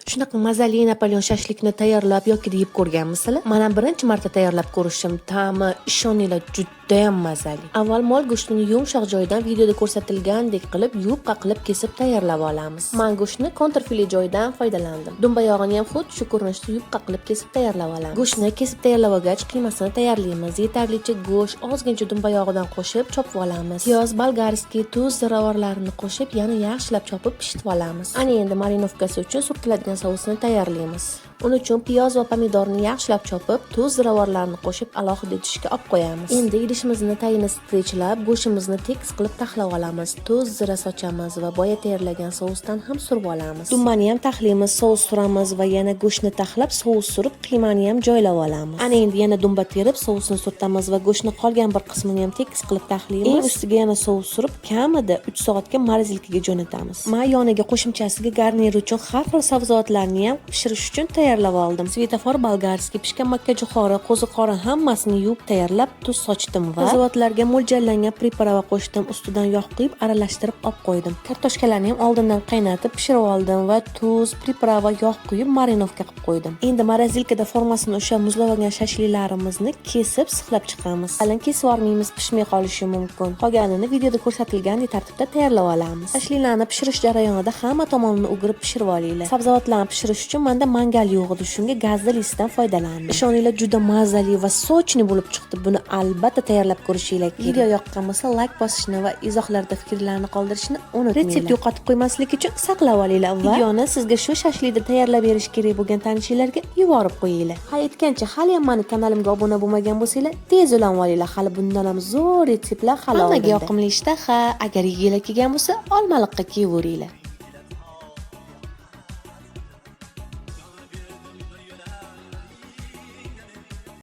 Shunaqa mazali Napoleon shashlikni tayyorlab yoki yeb ko'rganmisizlar? Mana birinchi marta tayyorlab ko'rishim. Ta'mi ishoninglar judayam mazali. Avval mol go'shtini yumshoq joyidan videoda ko'rsatilgandek qilib yupqa qilib kesib tayyorlab olamiz. Men go'shtni kontrfile joyidan foydalandim. Dumba yog'ini ham xuddi shu ko'rinishda yupqa qilib kesib tayyorlab olamiz. Go'shtni kesib tayyorlab olgach, qiymasini tayyorlaymiz. Yetarlicha go'sht, ozgincha dumba yog'idan qo'shib chopib olamiz. Piyoz, bolgarskiy, tuz, ziravorlarini qo'shib, yana yaxshilab chopib pishitib olamiz. Ana endi marinovkasi uchun surtiladigan sousni tayyorlaymiz. Uning uchun piyoz va pomidorni yaxshilab chopib, tuz, ziravorlarni qo'shib alohida idishga olib qo'yamiz. Endi idishimizni tagini strechilab, go'shtimizni tekis qilib taxlab olamiz. Tuz, zira sochamiz va boya tayyorlagan sousdan ham surib olamiz. Dumbani ham taxlaymiz, sous suramiz va yana go'shtni taxlab, sous surib, qiymani ham joylab olamiz. Ana endi yana dumba terib, sousni surtamiz va go'shtni qolgan bir qismini ham tekis qilib taxlaymiz. Eng ustiga yana sous surib, kamida 3 soatga morozilikka jo'natamiz. Men yoniga qo'shimchasiga garnir uchun har xil sabzavotlarni ham pishirish uchun tayyorlab oldim. Svetofor, bolgarskiy, pishgan makkajo'xori, qo'ziqorin hammasini yuvib tayyorlab, tuz sochdim va sabzavotlarga mo'ljallangan priprava qo'shdim. Ustidan yog' quyib, aralashtirib olib qo'ydim. Kartoshkalarni ham oldindan qaynatib pishirib oldim va tuz, priprava, yog' quyib marinovka qilib qo'ydim. Endi morozilikada formasini o'sha muzlab olgan shashliklarimizni kesib sixlab chiqamiz. Qalin kesib olmaymiz, pishmay qolishi mumkin. Qolganini videoda ko'rsatilgandek tartibda tayyorlab olamiz. Shashliklarni pishirish jarayonida hamma tomonini o'girib pishirib olinglar. Sabzavotlarni pishirish uchun menda mangal yo'q edi, shunga gazli listdan foydalandim. Ishoninglar juda mazali va sochni bo'lib chiqdi. Buni albatta tayyorlab ko'rishinglar kerak. Video yoqqan bo'lsa like bosishni va izohlarda fikrlarni qoldirishni unutmanglar. Retsept yo'qotib qo'ymaslik uchun saqlab olinglar va videoni sizga shu shashlikda tayyorlab berish kerak bo'lgan tanishinglarga yuborib qo'yinglar. Ha aytgancha, hali ham meni kanalimga obuna bo'lmagan bo'lsanglar, tez ulanib olinglar. Hali bundan ham zo'r retseptlar hali oldinda. Hammaga yoqimli ishtaha. Agar yiginglar kelgan bo'lsa, olmaliqqa kiyaveringlar.